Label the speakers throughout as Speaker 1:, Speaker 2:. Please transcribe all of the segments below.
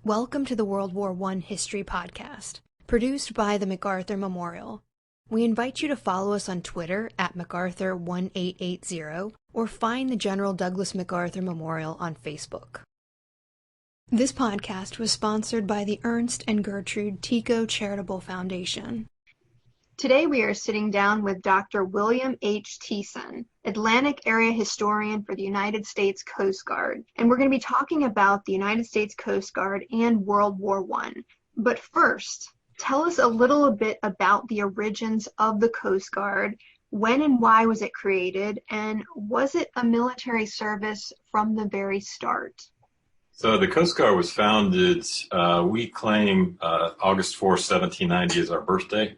Speaker 1: Welcome to the World War I History Podcast, produced by the MacArthur Memorial. We invite you to follow us on Twitter at MacArthur1880 or find the General Douglas MacArthur Memorial on Facebook. This podcast was sponsored by the Ernst and Gertrude Tico Charitable Foundation.
Speaker 2: Today we are sitting down with Dr. William H. Thiesen, Atlantic Area Historian for the United States Coast Guard, and we're going to be talking about the United States Coast Guard and World War I. But first, tell us a little bit about the origins of the Coast Guard. When and why was it created, and was it a military service from the very start?
Speaker 3: So the Coast Guard was founded, we claim August 4, 1790 as our birthday.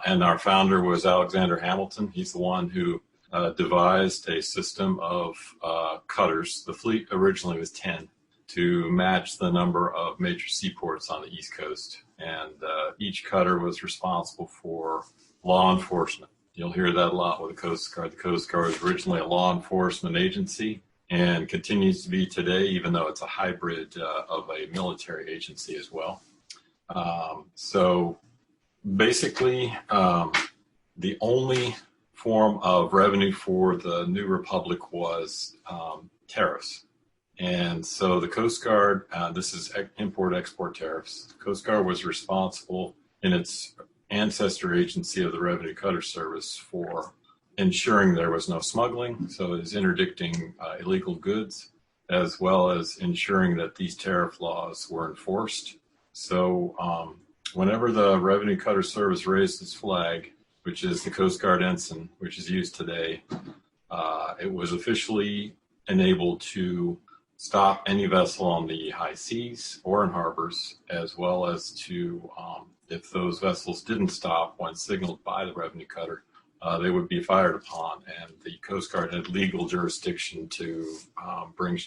Speaker 3: And our founder was Alexander Hamilton. He's the one who devised a system of cutters. The fleet originally was 10 to match the number of major seaports on the East Coast. And each cutter was responsible for law enforcement. You'll hear that a lot with the Coast Guard. The Coast Guard was originally a law enforcement agency and continues to be today, even though it's a hybrid of a military agency as well. Basically, the only form of revenue for the new republic was tariffs. And so the Coast Guard, this is import-export tariffs. The Coast Guard was responsible in its ancestor agency of the Revenue Cutter Service for ensuring there was no smuggling, so it is interdicting illegal goods, as well as ensuring that these tariff laws were enforced. So whenever the Revenue Cutter Service raised its flag, which is the Coast Guard ensign, which is used today, it was officially enabled to stop any vessel on the high seas or in harbors, as well as to, if those vessels didn't stop when signaled by the Revenue Cutter, they would be fired upon. And the Coast Guard had legal jurisdiction to bring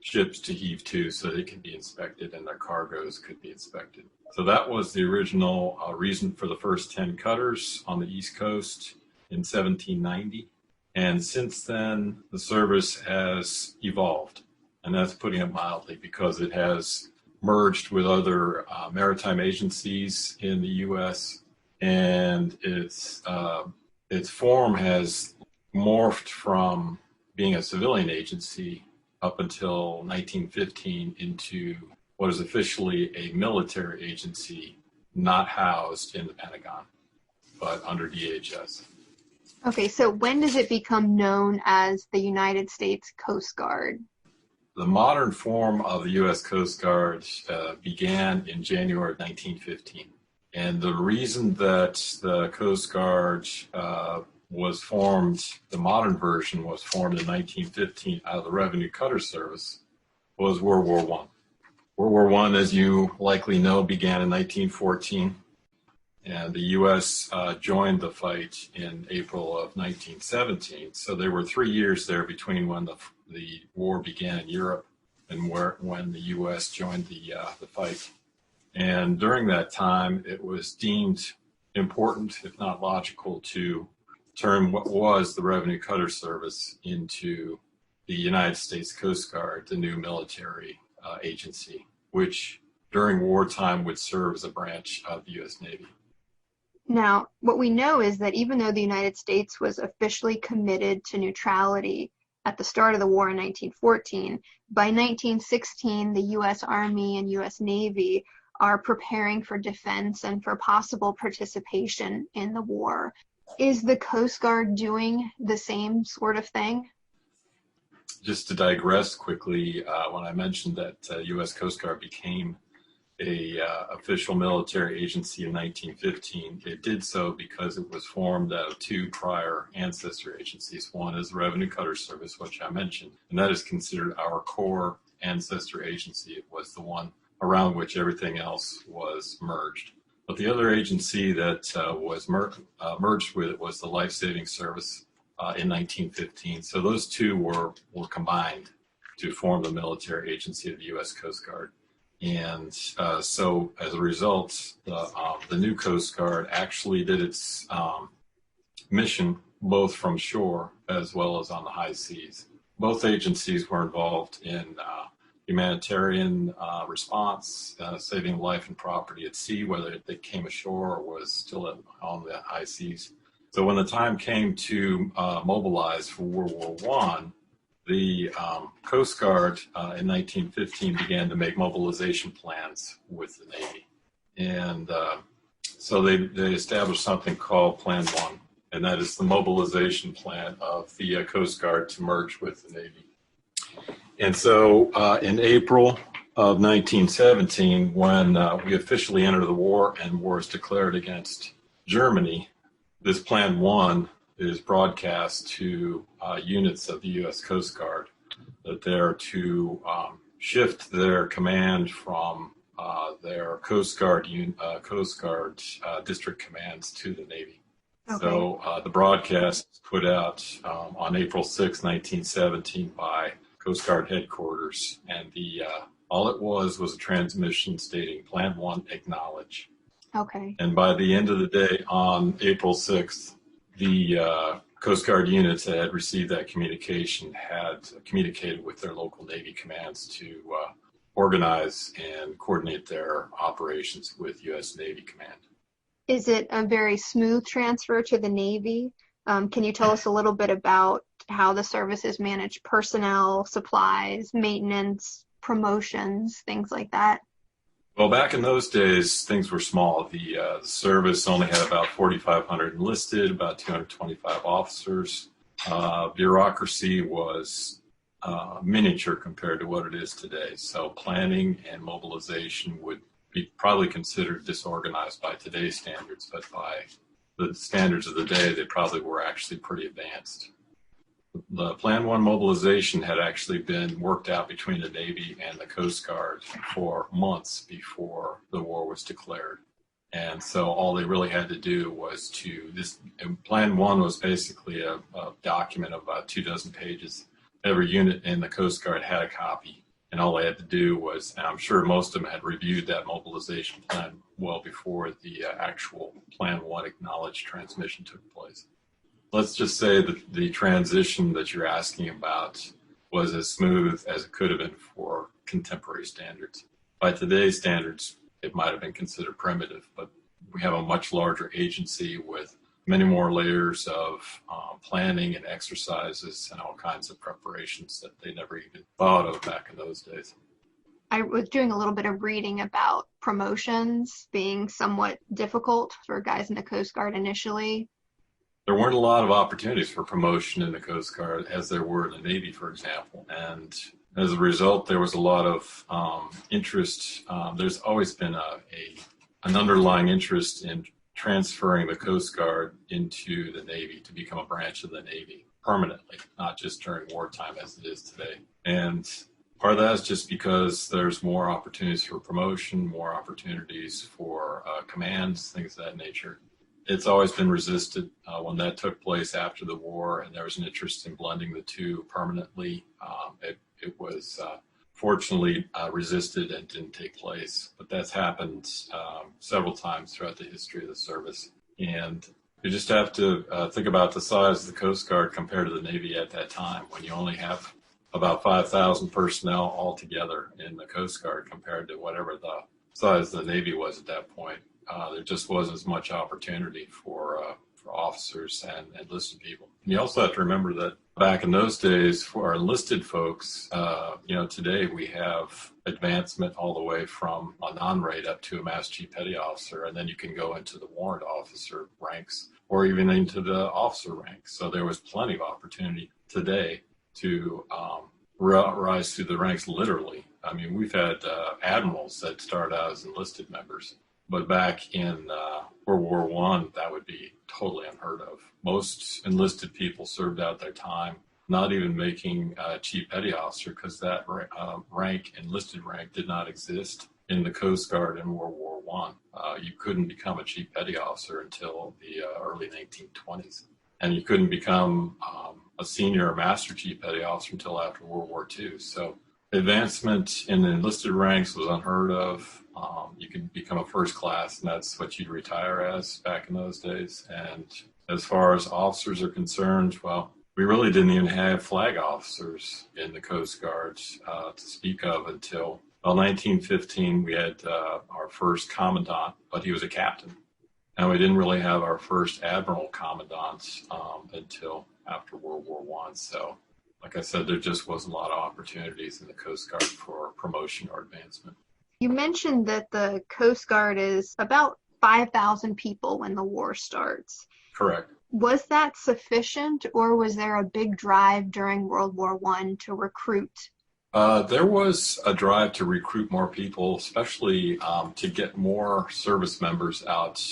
Speaker 3: ships to heave to so they could be inspected and their cargoes could be inspected. So that was the original reason for the first 10 cutters on the East Coast in 1790. And since then, the service has evolved, and that's putting it mildly, because it has merged with other maritime agencies in the U.S., and its form has morphed from being a civilian agency up until 1915 into what is officially a military agency, not housed in the Pentagon, but under DHS.
Speaker 2: Okay, so when does it become known as the United States Coast Guard?
Speaker 3: The modern form of the U.S. Coast Guard began in January of 1915. And the reason that the Coast Guard was formed, the modern version was formed in 1915 out of the Revenue Cutter Service, was World War I. World War I, as you likely know, began in 1914, and the U.S. Joined the fight in April of 1917. So there were 3 years there between when the war began in Europe and when the U.S. joined the fight. And during that time, it was deemed important, if not logical, to turn what was the Revenue Cutter Service into the United States Coast Guard, the new military agency, which during wartime would serve as a branch of the U.S. Navy.
Speaker 2: Now, what we know is that even though the United States was officially committed to neutrality at the start of the war in 1914, by 1916, the U.S. Army and U.S. Navy are preparing for defense and for possible participation in the war. Is the Coast Guard doing the same sort of thing?
Speaker 3: Just to digress quickly, when I mentioned that U.S. Coast Guard became a official military agency in 1915, it did so because it was formed out of two prior ancestor agencies. One is the Revenue Cutter Service, which I mentioned, and that is considered our core ancestor agency. It was the one around which everything else was merged. But the other agency that was merged with it was the Life Saving Service in 1915. So those two were combined to form the military agency of the U.S. Coast Guard. And so as a result, the new Coast Guard actually did its mission both from shore as well as on the high seas. Both agencies were involved in humanitarian response, saving life and property at sea, whether they came ashore or was still on the high seas. So when the time came to mobilize for World War I, the Coast Guard in 1915 began to make mobilization plans with the Navy. And so they established something called Plan 1, and that is the mobilization plan of the Coast Guard to merge with the Navy. And so in April of 1917, when we officially entered the war and war is declared against Germany, this Plan 1 is broadcast to units of the U.S. Coast Guard that they're to shift their command from their Coast Guard district commands to the Navy. Okay. So the broadcast was put out on April 6, 1917 by Coast Guard headquarters, and all it was a transmission stating Plan 1 acknowledge.
Speaker 2: Okay.
Speaker 3: And by the end of the day on April 6th, the Coast Guard units that had received that communication had communicated with their local Navy commands to organize and coordinate their operations with U.S. Navy Command.
Speaker 2: Is it a very smooth transfer to the Navy? Can you tell us a little bit about how the services manage personnel, supplies, maintenance, promotions, things like that?
Speaker 3: Well, back in those days, things were small. The service only had about 4,500 enlisted, about 225 officers. Bureaucracy was miniature compared to what it is today. So planning and mobilization would be probably considered disorganized by today's standards, but by the standards of the day, they probably were actually pretty advanced. The Plan 1 mobilization had actually been worked out between the Navy and the Coast Guard for months before the war was declared. And so all they really had to do was Plan 1 was basically a document of about 24 pages. Every unit in the Coast Guard had a copy, and all they had to do was, and I'm sure most of them had reviewed that mobilization plan well before the actual Plan 1 acknowledged transmission took place. Let's just say that the transition that you're asking about was as smooth as it could have been for contemporary standards. By today's standards, it might have been considered primitive, but we have a much larger agency with many more layers of planning and exercises and all kinds of preparations that they never even thought of back in those days.
Speaker 2: I was doing a little bit of reading about promotions being somewhat difficult for guys in the Coast Guard initially.
Speaker 3: There weren't a lot of opportunities for promotion in the Coast Guard as there were in the Navy, for example. And as a result, there was a lot of interest. There's always been an underlying interest in transferring the Coast Guard into the Navy to become a branch of the Navy permanently, not just during wartime as it is today. And part of that is just because there's more opportunities for promotion, more opportunities for commands, things of that nature. It's always been resisted. When that took place after the war and there was an interest in blending the two permanently, it was fortunately resisted and didn't take place. But that's happened several times throughout the history of the service. And you just have to think about the size of the Coast Guard compared to the Navy at that time, when you only have about 5,000 personnel altogether in the Coast Guard compared to whatever the size of the Navy was at that point. There just wasn't as much opportunity for officers and enlisted people. And you also have to remember that back in those days, for our enlisted folks, today we have advancement all the way from a non-rate up to a Master Chief Petty Officer, and then you can go into the warrant officer ranks or even into the officer ranks. So there was plenty of opportunity today to rise through the ranks literally. I mean, we've had admirals that started out as enlisted members. But back in World War I, that would be totally unheard of. Most enlisted people served out their time, not even making Chief Petty Officer, because that enlisted rank, did not exist in the Coast Guard in World War I. You couldn't become a Chief Petty Officer until the early 1920s. And you couldn't become a senior or Master Chief Petty Officer until after World War II. So advancement in the enlisted ranks was unheard of. You could become a first class, and that's what you'd retire as back in those days. And as far as officers are concerned, well, we really didn't even have flag officers in the Coast Guard to speak of until, 1915. We had our first commandant, but he was a captain. And we didn't really have our first admiral commandant until after World War I. So, like I said, there just wasn't a lot of opportunities in the Coast Guard for promotion or advancement.
Speaker 2: You mentioned that the Coast Guard is about 5,000 people when the war starts.
Speaker 3: Correct.
Speaker 2: Was that sufficient, or was there a big drive during World War I to recruit?
Speaker 3: There was a drive to recruit more people, especially to get more service members out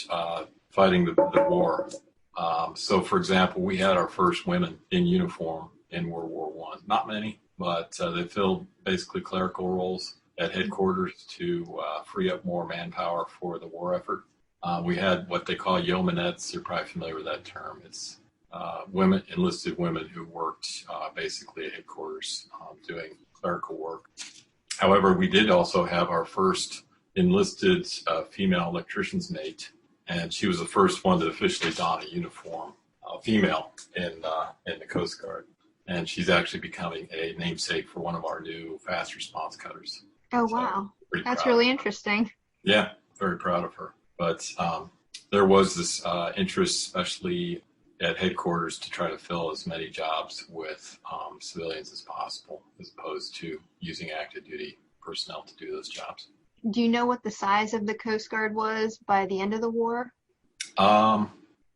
Speaker 3: fighting the war. So, for example, we had our first women in uniform in World War I. Not many, but they filled basically clerical roles at headquarters to free up more manpower for the war effort. We had what they call yeomanettes. You're probably familiar with that term. It's enlisted women who worked basically at headquarters doing clerical work. However, we did also have our first enlisted female electrician's mate, and she was the first one to officially don a uniform, female in the Coast Guard. And she's actually becoming a namesake for one of our new fast response cutters.
Speaker 2: Oh, wow. That's really interesting.
Speaker 3: Yeah, very proud of her. But there was this interest, especially at headquarters, to try to fill as many jobs with civilians as possible, as opposed to using active duty personnel to do those jobs.
Speaker 2: Do you know what the size of the Coast Guard was by the end of the war?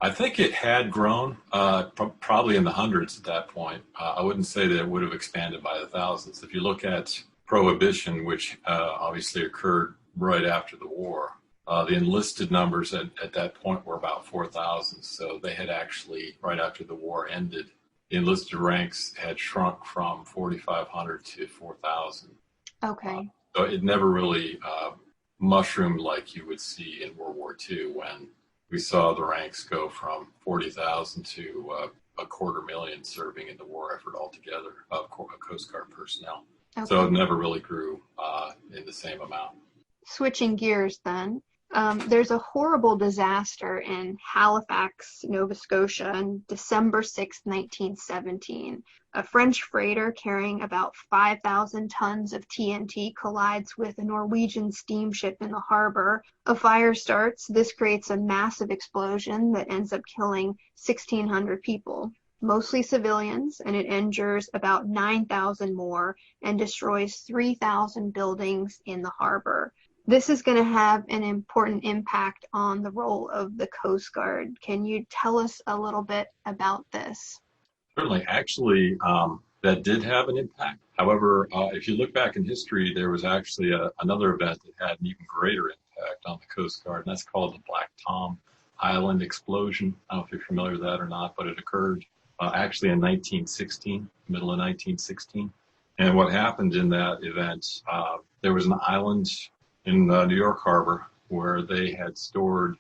Speaker 3: I think it had grown, probably in the hundreds at that point. I wouldn't say that it would have expanded by the thousands. If you look at Prohibition, which obviously occurred right after the war, the enlisted numbers at that point were about 4,000. So they had actually, right after the war ended, the enlisted ranks had shrunk from 4,500 to 4,000.
Speaker 2: Okay.
Speaker 3: So it never really mushroomed like you would see in World War II, when we saw the ranks go from 40,000 to 250,000 serving in the war effort altogether of Coast Guard personnel. Okay. So it never really grew in the same amount.
Speaker 2: Switching gears then, there's a horrible disaster in Halifax, Nova Scotia on December 6, 1917. A French freighter carrying about 5,000 tons of TNT collides with a Norwegian steamship in the harbor. A fire starts. This creates a massive explosion that ends up killing 1,600 people, mostly civilians, and it injures about 9,000 more and destroys 3,000 buildings in the harbor. This is going to have an important impact on the role of the Coast Guard. Can you tell us a little bit about this?
Speaker 3: Certainly. Actually, that did have an impact. However, if you look back in history, there was actually another event that had an even greater impact on the Coast Guard, and that's called the Black Tom Island explosion. I don't know if you're familiar with that or not, but it occurred actually in 1916, middle of 1916. And what happened in that event, there was an island in New York Harbor where they had stored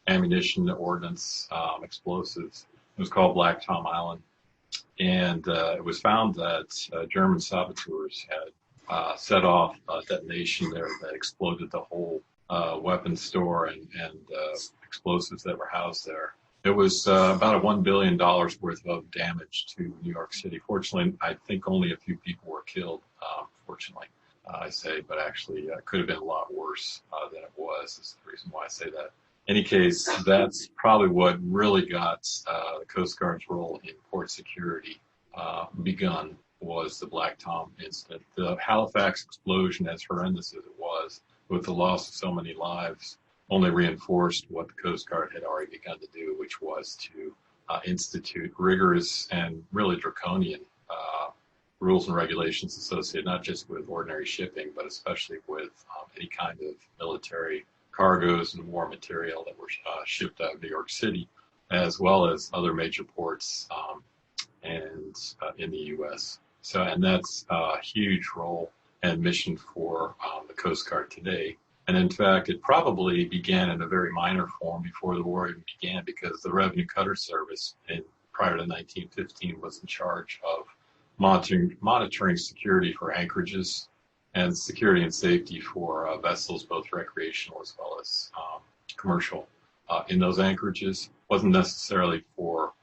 Speaker 3: ammunition, ordnance, explosives. It was called Black Tom Island. And it was found that German saboteurs had set off a detonation there that exploded the whole weapons store and explosives that were housed there. It was about $1 billion worth of damage to New York City. Fortunately, I think only a few people were killed, fortunately, I say, but actually could have been a lot worse than it was. That's the reason why I say that. In any case, that's probably what really got the Coast Guard's role in port security begun, was the Black Tom incident. The Halifax explosion, as horrendous as it was, with the loss of so many lives, only reinforced what the Coast Guard had already begun to do, which was to institute rigorous and really draconian rules and regulations associated not just with ordinary shipping, but especially with any kind of military cargoes and war material that were shipped out of New York City, as well as other major ports and in the U.S. So, and that's a huge role and mission for the Coast Guard today. And in fact, it probably began in a very minor form before the war even began, because the Revenue Cutter Service prior to 1915 was in charge of monitoring security for anchorages and security and safety for vessels, both recreational as well as commercial, in those anchorages. Wasn't necessarily for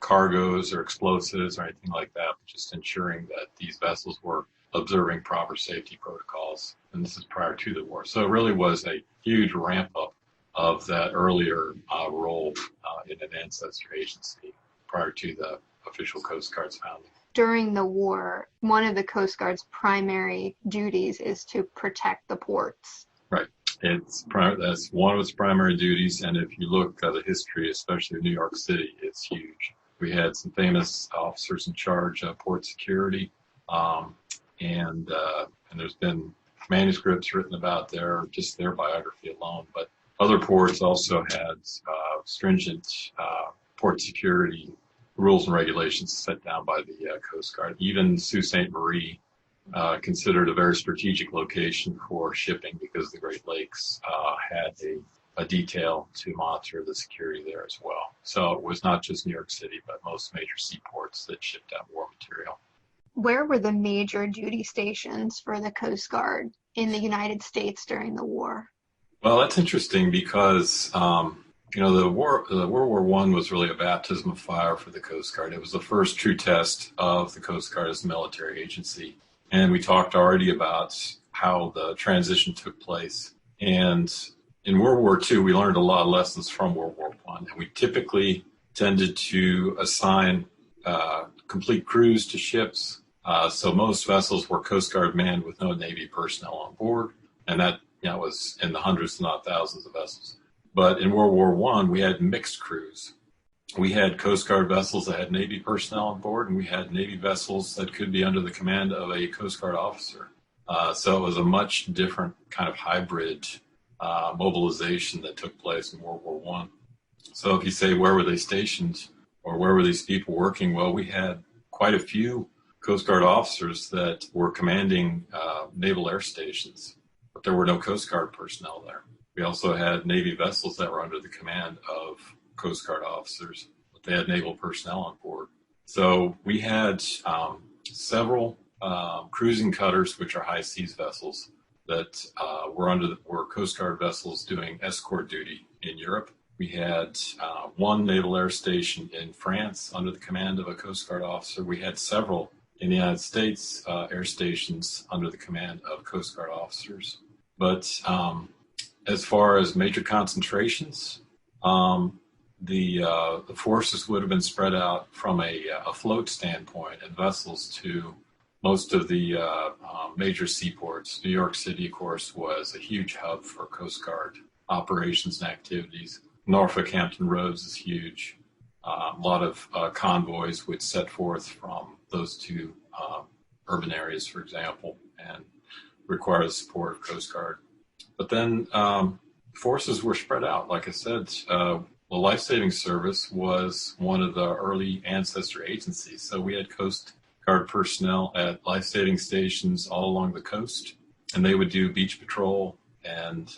Speaker 3: cargoes or explosives or anything like that, but just ensuring that these vessels were observing proper safety protocols. And this is prior to the war. So it really was a huge ramp up of that earlier role in an ancestor agency prior to the official Coast Guard's founding.
Speaker 2: During the war, one of the Coast Guard's primary duties is to protect the ports.
Speaker 3: Right. That's one of its primary duties. And if you look at the history, especially of New York City, it's huge. We had some famous officers in charge of port security. And there's been manuscripts written about just their biography alone. But other ports also had stringent port security rules and regulations set down by the Coast Guard. Even Sault Ste. Marie, considered a very strategic location for shipping because the Great Lakes had a detail to monitor the security there as well. So it was not just New York City, but most major seaports that shipped out war material.
Speaker 2: Where were the major duty stations for the Coast Guard in the United States during the war?
Speaker 3: Well, that's interesting because the World War I was really a baptism of fire for the Coast Guard. It was the first true test of the Coast Guard as a military agency. And we talked already about how the transition took place. And in World War II, we learned a lot of lessons from World War I. And we typically tended to assign complete crews to ships. So most vessels were Coast Guard manned with no Navy personnel on board. And that was in the hundreds, not thousands of vessels. But in World War I, we had mixed crews. We had Coast Guard vessels that had Navy personnel on board, and we had Navy vessels that could be under the command of a Coast Guard officer. So it was a much different kind of hybrid mobilization that took place in World War I. So if you say, where were they stationed or where were these people working? Well, we had quite a few Coast Guard officers that were commanding naval air stations, but there were no Coast Guard personnel there. We also had Navy vessels that were under the command of Coast Guard officers, but they had naval personnel on board. So we had several cruising cutters, which are high seas vessels, that were Coast Guard vessels doing escort duty in Europe. We had one naval air station in France under the command of a Coast Guard officer. We had several in the United States air stations under the command of Coast Guard officers. But as far as major concentrations, the forces would have been spread out from a float standpoint and vessels to most of the major seaports. New York City, of course, was a huge hub for Coast Guard operations and activities. Norfolk, Hampton Roads is huge. A lot of convoys would set forth from those two urban areas, for example, and require the support of Coast Guard. But then forces were spread out. Like I said, the Life-Saving Service was one of the early ancestor agencies. So we had Coast Guard personnel at life-saving stations all along the coast, and they would do beach patrol and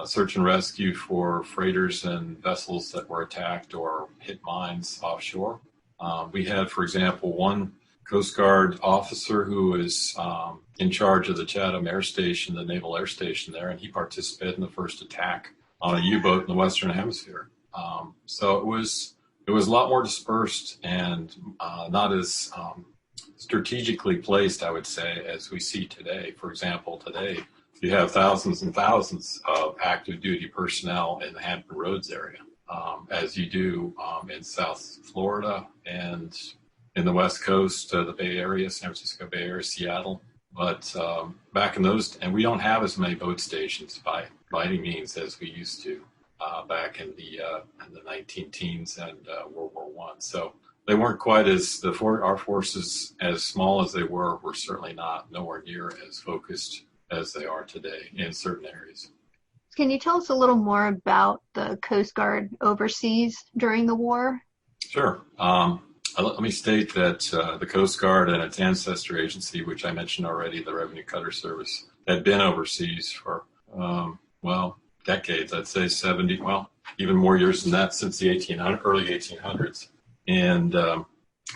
Speaker 3: search and rescue for freighters and vessels that were attacked or hit mines offshore. We had, for example, one Coast Guard officer who was in charge of the Chatham Air Station, the Naval Air Station there, and he participated in the first attack on a U-boat in the Western Hemisphere. So it was a lot more dispersed and not as strategically placed, I would say, as we see today. For example, today you have thousands and thousands of active duty personnel in the Hampton Roads area, as you do in South Florida and in the West Coast, the Bay Area, San Francisco Bay Area, Seattle. But back in those, and we don't have as many boat stations by any means as we used to back in the 19-teens and World War I. So they weren't quite as our forces, as small as they were certainly nowhere near as focused as they are today in certain areas.
Speaker 2: Can you tell us a little more about the Coast Guard overseas during the war?
Speaker 3: Sure. Let me state that the Coast Guard and its ancestor agency, which I mentioned already, the Revenue Cutter Service, had been overseas for, decades. I'd say 70, even more years than that, since the early 1800s. And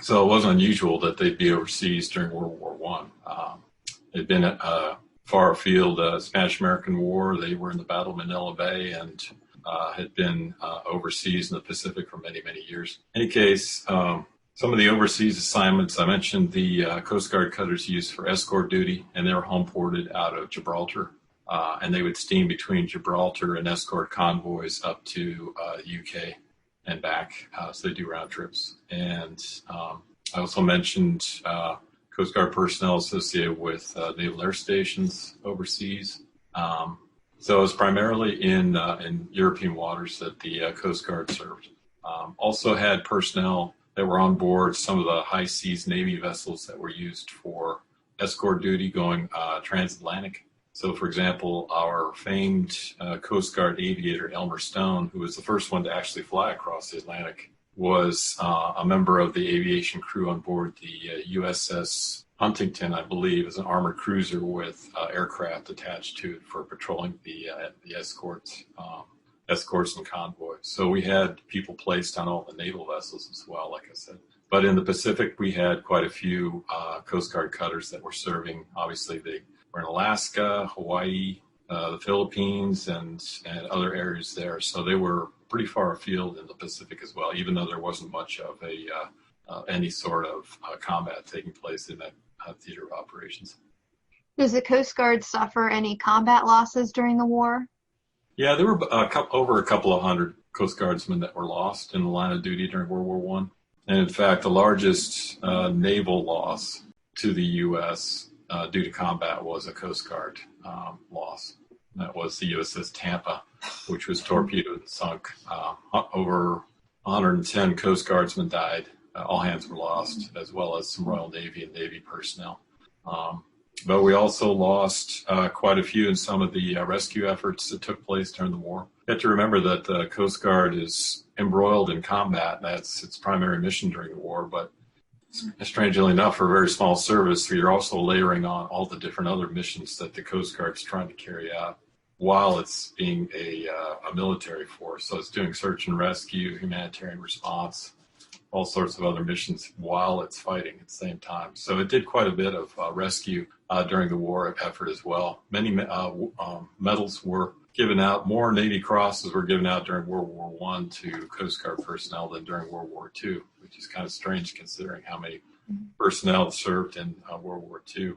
Speaker 3: so it wasn't unusual that they'd be overseas during World War I. They'd been far afield, Spanish-American War. They were in the Battle of Manila Bay and had been overseas in the Pacific for many, many years. In any case, some of the overseas assignments, I mentioned the Coast Guard cutters used for escort duty, and they were home ported out of Gibraltar. And they would steam between Gibraltar and escort convoys up to UK and back. So they do round trips. And I also mentioned Coast Guard personnel associated with naval air stations overseas. So it was primarily in European waters that the Coast Guard served. Also had personnel that were on board some of the high seas Navy vessels that were used for escort duty going transatlantic. So, for example, our famed Coast Guard aviator, Elmer Stone, who was the first one to actually fly across the Atlantic, was a member of the aviation crew on board the USS Huntington, I believe, is an armored cruiser with aircraft attached to it for patrolling the escorts and convoys. So we had people placed on all the naval vessels as well, like I said. But in the Pacific, we had quite a few Coast Guard cutters that were serving. Obviously, they were in Alaska, Hawaii, the Philippines, and other areas there. So they were pretty far afield in the Pacific as well, even though there wasn't much of any sort of combat taking place in that theater of operations.
Speaker 2: Does the Coast Guard suffer any combat losses during the war?
Speaker 3: Yeah, there were over a couple of hundred Coast Guardsmen that were lost in the line of duty during World War I. And in fact, the largest naval loss to the U.S. Due to combat was a Coast Guard loss. That was the USS Tampa, which was torpedoed and sunk. Over 110 Coast Guardsmen died. All hands were lost, as well as some Royal Navy and Navy personnel. But we also lost quite a few in some of the rescue efforts that took place during the war. You have to remember that the Coast Guard is embroiled in combat. That's its primary mission during the war. But strangely enough, for a very small service, you're also layering on all the different other missions that the Coast Guard is trying to carry out while it's being a military force. So it's doing search and rescue, humanitarian response, all sorts of other missions while it's fighting at the same time. So it did quite a bit of rescue during the war effort as well. Many medals were given out. More Navy Crosses were given out during World War I to Coast Guard personnel than during World War II, which is kind of strange considering how many personnel served in World War II.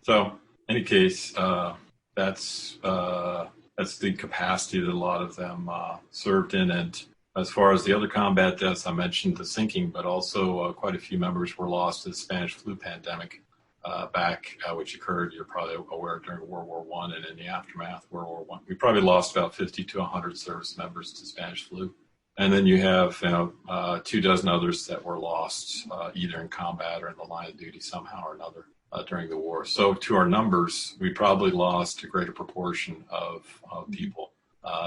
Speaker 3: So in any case, that's the capacity that a lot of them served in. And as far as the other combat deaths, I mentioned the sinking, but also quite a few members were lost to the Spanish flu pandemic which occurred, you're probably aware, during World War I and in the aftermath of World War I. We probably lost about 50 to 100 service members to Spanish flu. And then you have 24 others that were lost either in combat or in the line of duty somehow or another during the war. So to our numbers, we probably lost a greater proportion of people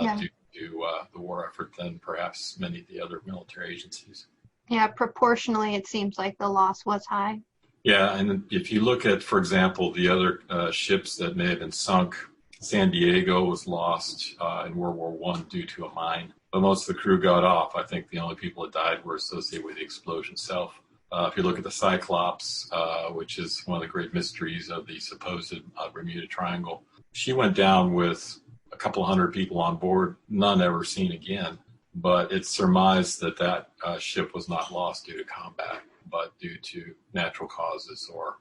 Speaker 3: due to the war effort than perhaps many of the other military agencies.
Speaker 2: Yeah, proportionally, it seems like the loss was high.
Speaker 3: Yeah, and if you look at, for example, the other ships that may have been sunk, San Diego was lost in World War I due to a mine, but most of the crew got off. I think the only people that died were associated with the explosion itself. If you look at the Cyclops, which is one of the great mysteries of the supposed Bermuda Triangle, she went down with a couple hundred people on board, none ever seen again. But it's surmised that ship was not lost due to combat, but due to natural causes or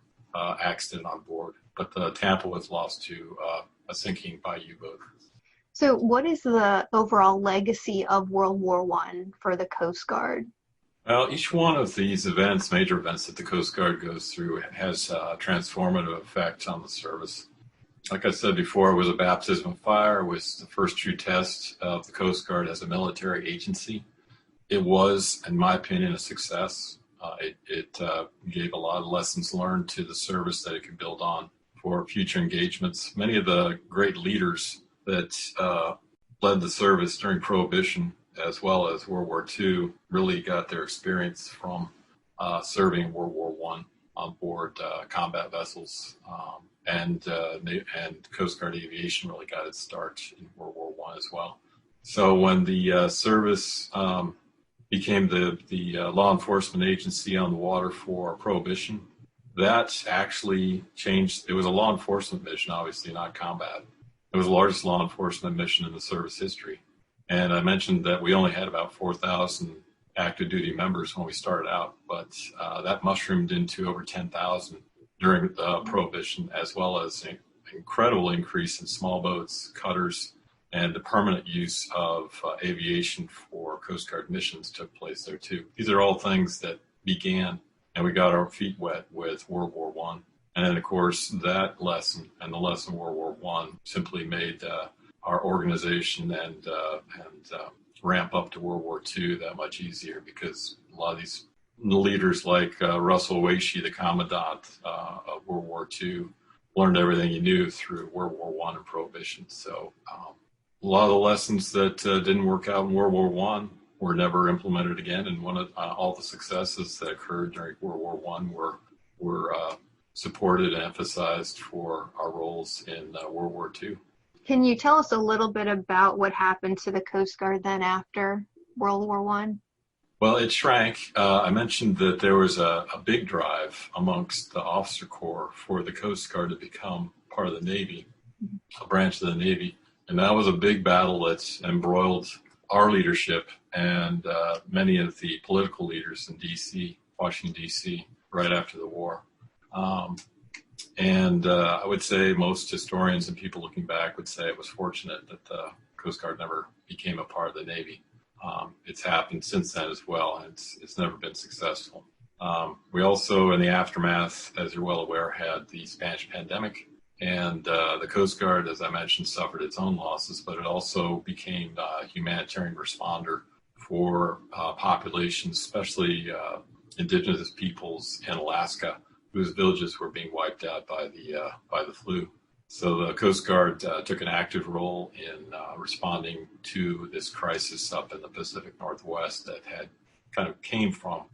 Speaker 3: accident on board. But the Tampa was lost to a sinking by U-boat.
Speaker 2: So what is the overall legacy of World War I for the Coast Guard?
Speaker 3: Well, each one of these events, major events that the Coast Guard goes through, has a transformative effect on the service. Like I said before, it was a baptism of fire. It was the first true test of the Coast Guard as a military agency. It was, in my opinion, a success. It gave a lot of lessons learned to the service that it could build on for future engagements. Many of the great leaders that led the service during Prohibition, as well as World War II, really got their experience from serving World War I on board combat vessels. And Coast Guard aviation really got its start in World War I as well. So when the service became the law enforcement agency on the water for Prohibition, that actually changed. It was a law enforcement mission, obviously, not combat. It was the largest law enforcement mission in the service history. And I mentioned that we only had about 4,000 active duty members when we started out, but that mushroomed into over 10,000 during Prohibition, as well as an incredible increase in small boats, cutters, and the permanent use of aviation for Coast Guard missions took place there too. These are all things that began, and we got our feet wet with World War I. And then, of course, that lesson and the lesson of World War I simply made our organization and ramp up to World War II that much easier, because a lot of these leaders like Russell Wacie, the commandant of World War II, learned everything he knew through World War I and Prohibition. So a lot of the lessons that didn't work out in World War I were never implemented again, and one of all the successes that occurred during World War I were supported and emphasized for our roles in World War II.
Speaker 2: Can you tell us a little bit about what happened to the Coast Guard then after World War I?
Speaker 3: Well, it shrank. I mentioned that there was a big drive amongst the officer corps for the Coast Guard to become part of the Navy, a branch of the Navy. And that was a big battle that's embroiled our leadership and many of the political leaders in D.C., Washington, D.C., right after the war. I would say most historians and people looking back would say it was fortunate that the Coast Guard never became a part of the Navy. It's happened since then as well, and it's never been successful. We also, in the aftermath, as you're well aware, had the Spanish pandemic, and the Coast Guard, as I mentioned, suffered its own losses, but it also became a humanitarian responder for populations, especially indigenous peoples in Alaska, whose villages were being wiped out by the flu. So the Coast Guard took an active role in responding to this crisis up in the Pacific Northwest that had kind of came from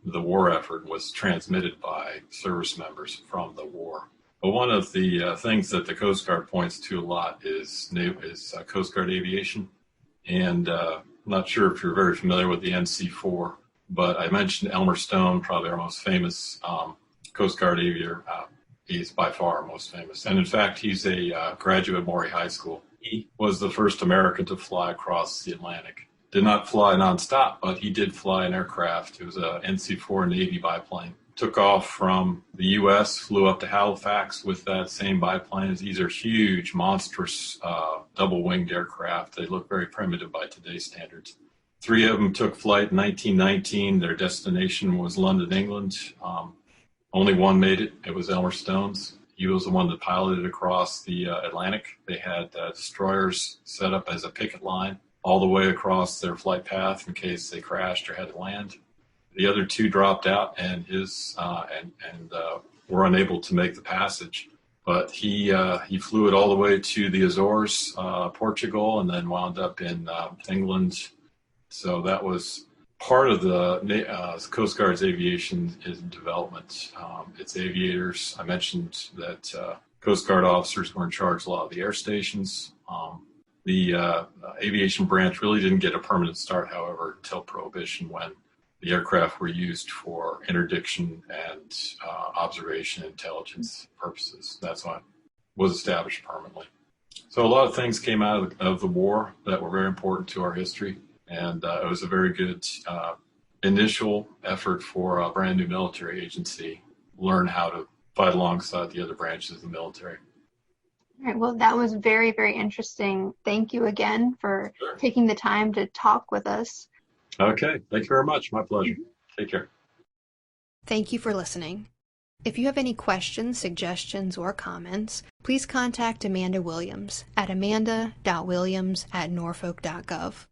Speaker 3: the war effort and was transmitted by service members from the war. But one of the things that the Coast Guard points to a lot is Coast Guard aviation. And I'm not sure if you're very familiar with the NC-4, but I mentioned Elmer Stone, probably our most famous Coast Guard aviator. He's by far our most famous. And in fact, he's a graduate of Maury High School. He was the first American to fly across the Atlantic. Did not fly nonstop, but he did fly an aircraft. It was a NC-4 Navy biplane. Took off from the U.S., flew up to Halifax with that same biplane. These are huge, monstrous, double-winged aircraft. They look very primitive by today's standards. 3 of them took flight in 1919. Their destination was London, England. Only one made it. It was Elmer Stone's. He was the one that piloted across the Atlantic. They had destroyers set up as a picket line all the way across their flight path in case they crashed or had to land. The other 2 dropped out and were unable to make the passage. But he flew it all the way to the Azores, Portugal, and then wound up in England. So that was part of the Coast Guard's aviation is development. Its aviators, I mentioned that Coast Guard officers were in charge of a lot of the air stations. The aviation branch really didn't get a permanent start, however, until Prohibition, when the aircraft were used for interdiction and observation intelligence purposes. That's why it was established permanently. So a lot of things came out of the war that were very important to our history. And it was a very good initial effort for a brand new military agency, learn how to fight alongside the other branches of the military.
Speaker 2: All right. Well, that was very, very interesting. Thank you again for taking the time to talk with us.
Speaker 3: Okay. Thank you very much. My pleasure. Take care.
Speaker 1: Thank you for listening. If you have any questions, suggestions, or comments, please contact Amanda Williams at amanda.williams@norfolk.gov.